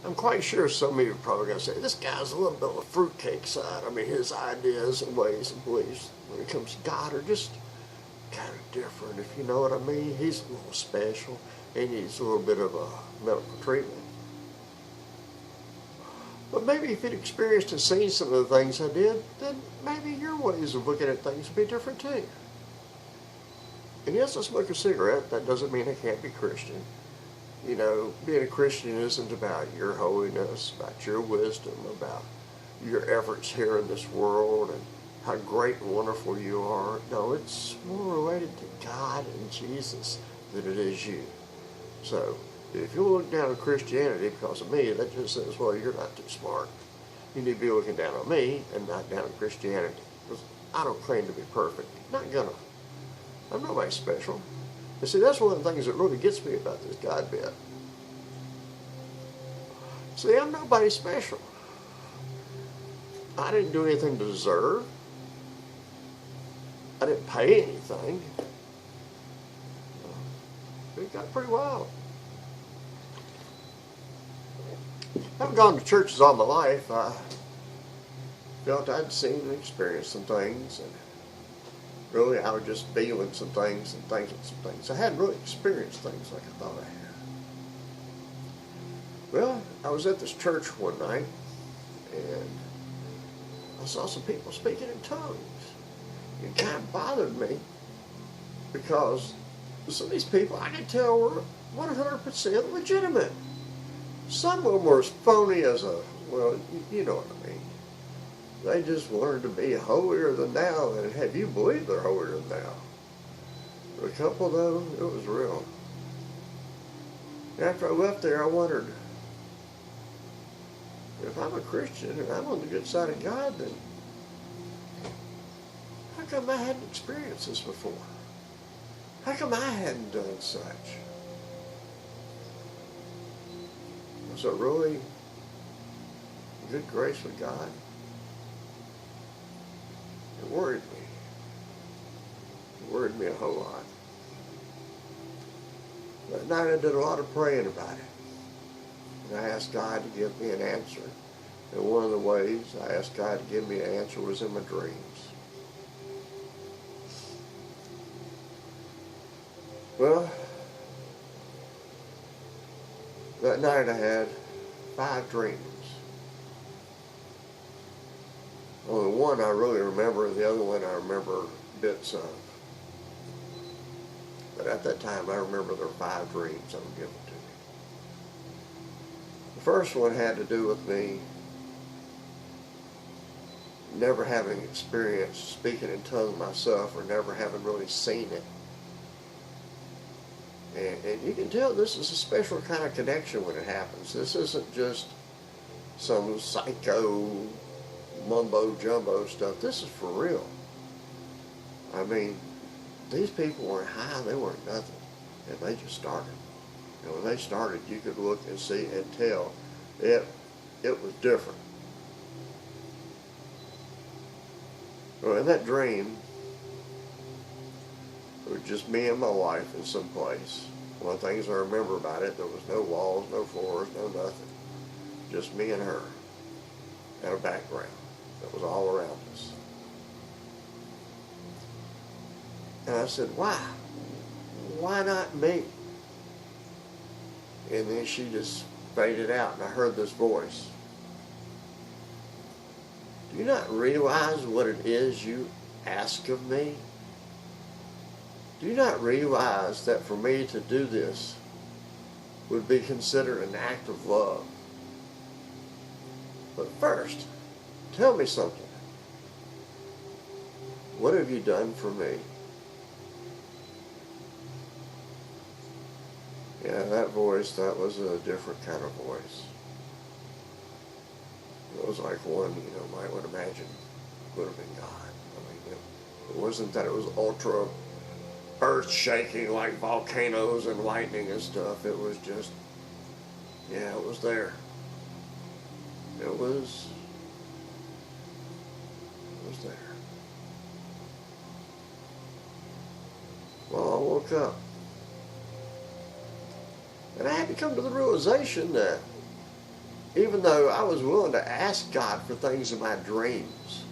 I'm quite sure some of you are probably going to say, this guy's a little bit on the fruitcake side. I mean, his ideas and ways and beliefs when it comes to God are just kind of different, if you know what I mean. He's a little special. He needs a little bit of a medical treatment. But maybe if you'd experienced and seen some of the things I did, then maybe your ways of looking at things would be different too. And yes, I smoke a cigarette. That doesn't mean I can't be Christian. You know, being a Christian isn't about your holiness, about your wisdom, about your efforts here in this world and how great and wonderful you are. No, it's more related to God and Jesus than it is you. So, if you look down on Christianity because of me, that just says, well, you're not too smart. You need to be looking down on me and not down on Christianity. Because I don't claim to be perfect. Not gonna. I'm nobody special. And see, that's one of the things that really gets me about this God bit. See, I'm nobody special. I didn't do anything to deserve. I didn't pay anything. It got pretty wild. I've gone to churches all my life. I felt I'd seen and experienced some things, and really I was just feeling some things and thinking some things. I hadn't really experienced things like I thought I had. Well, I was at this church one night, and I saw some people speaking in tongues. It kind of bothered me because some of these people I could tell were 100% legitimate. Some of them were as phony as a, well, you know what I mean. They just wanted to be holier than thou and have you believe they're holier than thou. But a couple, though, it was real. After I left there, I wondered, if I'm a Christian and I'm on the good side of God, then how come I hadn't experienced this before? How come I hadn't done such? Was it really good grace with God? It worried me. It worried me a whole lot. That night I did a lot of praying about it. And I asked God to give me an answer. And one of the ways I asked God to give me an answer was in my dreams. Well, that night I had 5 dreams. Only one I really remember, the other one I remember bits of. But at that time I remember there were 5 dreams that were given to me. The first one had to do with me never having experienced speaking in tongues myself, or never having really seen it. And you can tell this is a special kind of connection when it happens. This isn't just some psycho mumbo jumbo stuff. This is for real. I mean, these people weren't high, they weren't nothing, and they just started. And when they started, you could look and see and tell it was different. Well, in that dream, it was just me and my wife in some place. One of the things I remember about it, there was no walls, no floors, no nothing. Just me and her and a background that was all around us. And I said, why? Why not me? And then she just faded out, and I heard this voice. Do you not realize what it is you ask of me? Do you not realize that for me to do this would be considered an act of love? But first, tell me something. What have you done for me? Yeah, that voice, that was a different kind of voice. It was like one, might would imagine would have been God. I mean, it wasn't that it was ultra earth-shaking like volcanoes and lightning and stuff. It was just, yeah, it was there. It was there. Well, I woke up. And I had to come to the realization that even though I was willing to ask God for things in my dreams.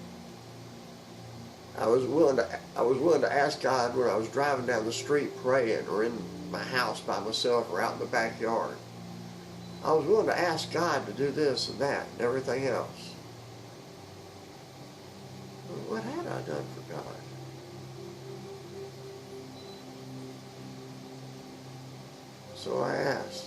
I was willing to ask God when I was driving down the street praying, or in my house by myself, or out in the backyard. I was willing to ask God to do this and that and everything else. But what had I done for God? So I asked.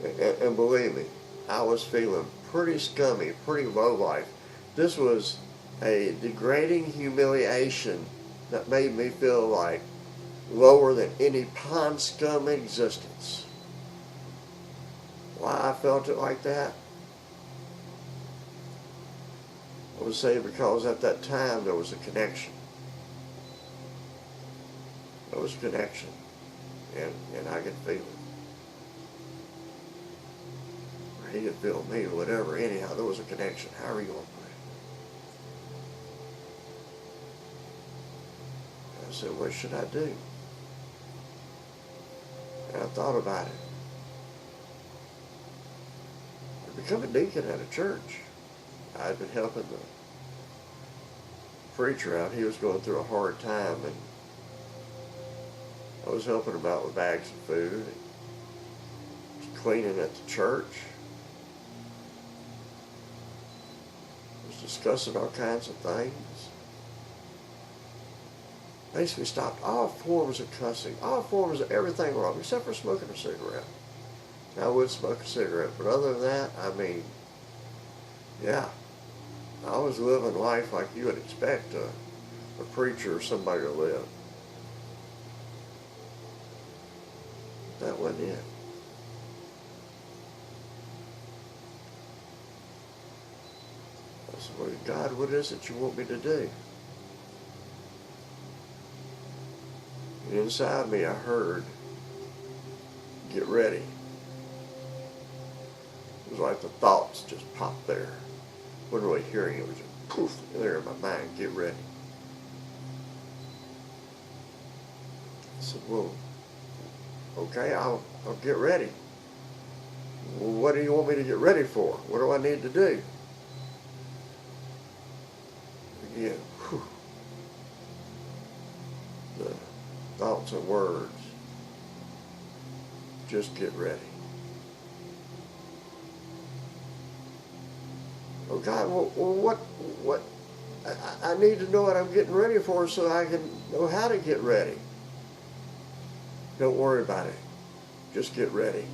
And believe me, I was feeling pretty scummy, pretty low life. This was a degrading humiliation that made me feel like lower than any pond scum in existence. Why I felt it like that? I would say because at that time there was a connection. There was a connection, and I could feel it. Or he could feel me, whatever. Anyhow, there was a connection. However you want to put it. I said, what should I do? And I thought about it. I'd become a deacon at a church. I'd been helping the preacher out. He was going through a hard time, and I was helping him out with bags of food, was cleaning at the church, was discussing all kinds of things. Basically stopped all forms of cussing, all forms of everything wrong, except for smoking a cigarette. I would smoke a cigarette, but other than that, I mean, yeah, I was living life like you would expect a preacher or somebody to live. That wasn't it. I said, well, God, what is it you want me to do? And inside me I heard, get ready. It was like the thoughts just popped there. I wasn't really hearing it, it was just poof there in my mind, get ready. I said, well, okay, I'll get ready. Well, what do you want me to get ready for? What do I need to do? Again, whew, the thoughts and words, just get ready. Oh God, well what, I need to know what I'm getting ready for so I can know how to get ready. Don't worry about it. Just get ready.